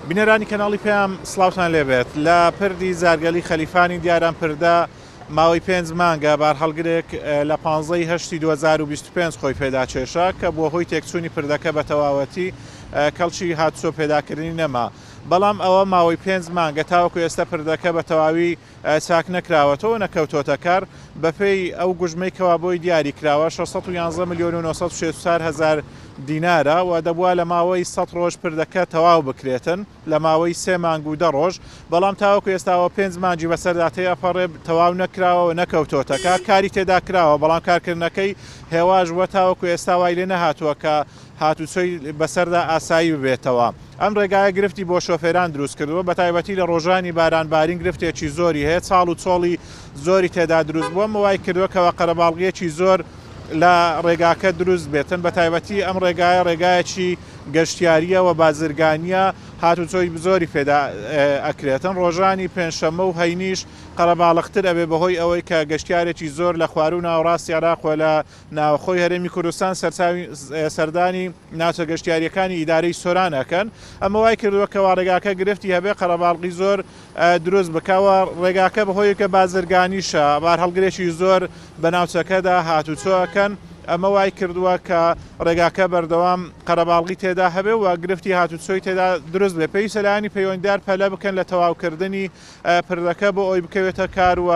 بینەرانی کەناڵی پێیان سڵاوتان لێبێت لە پردی زارگەلی خەلیفانی دیاران پردا ماوەی 5 مانگە بار هەڵگرێک لە 15 2025 خۆی پێدا کێشا کە بۆ هۆی تێکچوونی پردەکە بە تەواوەتی کەڵکی هاتووە پێداکردنی نەما. بەڵام ئەوە ماوەی 5 مانگە تاوەکو ئێستا پردەکە بە تەواوی چاک نەکراوەتەوە نەکەوتۆتە کار بەپێی ئەو گوژمەی کەوا بۆی دیاری کراوە 611 ملیۆن و 964 هزار دینارە و دەبووە لە ماوەی 100 ڕۆژ پردەکە تەواو بکرێتن لە ماوەی 3 مانگ و 10 ڕۆژ. بەڵام تاوەکو ئێستاوە 5 مانگی بەسەرداتەیە ئەپەڕێ تەواو نەکراوە نەکەوتۆتە کار کاری تێدا کراوە بەڵام کارکردنەکەی هێواژ وە تاوەکو ئێستا وای لێ نەهاتووە کە هاتوچۆی بەسەردا ئاسایی ببێتەوە. ئەم ڕێگایە گرفتی بۆ شۆفێران دروست کردووە بە تایبەتی لە ڕۆژانی بارانبارین گرفتێکی زۆری هەیە چاڵ و چۆڵی زۆری تێدا دروست بووە وای کردووەکەوە قەرەباڵغیەکی زۆر لە ڕێگاکە دروست بێتن بە تایبەتی ئەم ڕێگایە ڕێگایەکی گەشتیاریە و بازرگانیە هاتوچۆی زۆری پێدا ئەکرێتن. ڕۆژانی پێنجشەممە و هەینیش قەرەباڵغتر ئەبێ بەهۆی ئەوەی کە گەشتیارێکی زۆر لە خوار و ناوەڕاستی عێراق لە ناوخۆی هەرێمی کوردستان سەردانی ناوچە گەشتیاریەکانی ئیدارەی سۆرانەکەن. ئەمە وای کردووەکەوە ڕێگاکە گرفتی هەبێ قەرەباڵغی زۆر دروست بکەوە. ڕێگاکە بەهۆی کە بازرگانیشە بار هەڵگرێکی زۆر بە ناوچەکەدا هاتوچۆەکەن. ئەمە وای کردووە کە ڕێگاکە بەردەوام قەرەباڵغی تێدا هەبێ و گرفتی هاتوچۆی تێدا دروست بێ. پێویستە لایەنی پەیوەندیدار پەلە بکەن لە تەواوکردنی پردەکە بۆ ئەوی بکەوێتە کار و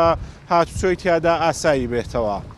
هاتوچۆی تیادا ئاسایی بێتەوە.